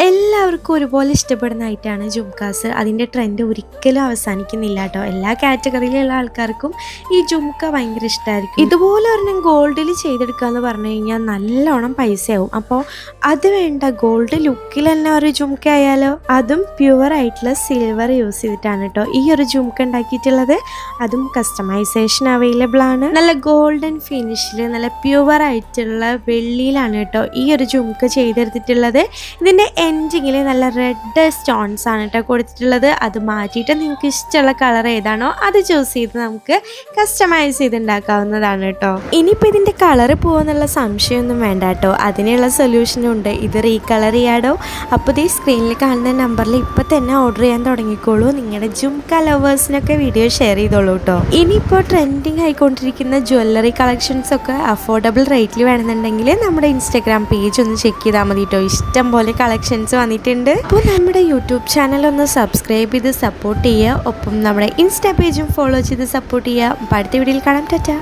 എല്ലാവർക്കും ഒരുപോലെ ഇഷ്ടപ്പെടുന്ന ഐറ്റമാണ് ജുംകാസ്. അതിൻ്റെ ട്രെൻഡ് ഒരിക്കലും അവസാനിക്കുന്നില്ല കേട്ടോ. എല്ലാ കാറ്റഗറിയിലുള്ള ആൾക്കാർക്കും ഈ ജുംക്ക ഭയങ്കര ഇഷ്ടമായിരിക്കും. ഇതുപോലെ ഒരെണ്ണം ഗോൾഡിൽ ചെയ്തെടുക്കുക എന്ന് പറഞ്ഞു കഴിഞ്ഞാൽ നല്ലോണം പൈസയാവും. അപ്പോൾ അത് വേണ്ട, ഗോൾഡ് ലുക്കിൽ തന്നെ ഒരു ജുംക്ക ആയാലോ. അതും പ്യുവർ ആയിട്ടുള്ള സിൽവർ യൂസ് ചെയ്തിട്ടാണ് കേട്ടോ ഈ ഒരു ജുംക്ക ഉണ്ടാക്കിയിട്ടുള്ളത്. അതും കസ്റ്റമൈസേഷൻ അവൈലബിൾ ആണ്. നല്ല ഗോൾഡൻ ഫിനിഷിൽ നല്ല പ്യുവർ ആയിട്ടുള്ള വെള്ളിയിലാണ് കേട്ടോ ഈ ഒരു ജുംക്ക ചെയ്തെടുത്തിട്ടുള്ളത്. ഇതിൻ്റെ എൻഡിങ്ങിൽ നല്ല റെഡ് സ്റ്റോൺസ് ആണ് കേട്ടോ കൊടുത്തിട്ടുള്ളത്. അത് മാറ്റിയിട്ട് നിങ്ങൾക്ക് ഇഷ്ടമുള്ള കളർ ഏതാണോ അത് ചൂസ് ചെയ്ത് നമുക്ക് കസ്റ്റമൈസ് ചെയ്ത് ഉണ്ടാക്കാവുന്നതാണ് കേട്ടോ. ഇനിയിപ്പോൾ ഇതിൻ്റെ കളർ പോകുന്നുള്ള സംശയമൊന്നും വേണ്ട കേട്ടോ. അതിനുള്ള സൊല്യൂഷനും ഉണ്ട്. ഇത് റീകളർ ചെയ്യാടോ. അപ്പോൾ ഈ സ്ക്രീനിൽ കാണുന്ന നമ്പറിൽ ഇപ്പോൾ തന്നെ ഓർഡർ ചെയ്യാൻ തുടങ്ങിക്കോളൂ. നിങ്ങളുടെ ജുംക്ക ലവേഴ്സിനൊക്കെ വീഡിയോ ഷെയർ ചെയ്തോളൂ കേട്ടോ. ഇനിയിപ്പോൾ ട്രെൻഡിങ് ആയിക്കൊണ്ടിരിക്കുന്ന ജ്വല്ലറി കളക്ഷൻസ് ഒക്കെ അഫോർഡബിൾ റേറ്റിൽ വേണമെന്നുണ്ടെങ്കിൽ നമ്മുടെ ഇൻസ്റ്റാഗ്രാം പേജ് ഒന്ന് ചെക്ക് ചെയ്താൽ മതി കേട്ടോ. ഇഷ്ടം പോലെ കളക്ഷൻസ് വന്നിട്ടുണ്ട്. അപ്പോൾ നമ്മുടെ യൂട്യൂബ് ചാനൽ ഒന്ന് സബ്സ്ക്രൈബ് ചെയ്ത് സപ്പോർട്ട് ചെയ്യുക. ഒപ്പം നമ്മുടെ ഇൻസ്റ്റാ പേജും ഫോളോ ചെയ്ത് സപ്പോർട്ട് ചെയ്യുക. അടുത്ത വീഡിയോയിൽ കാണാം. ടാറ്റാ.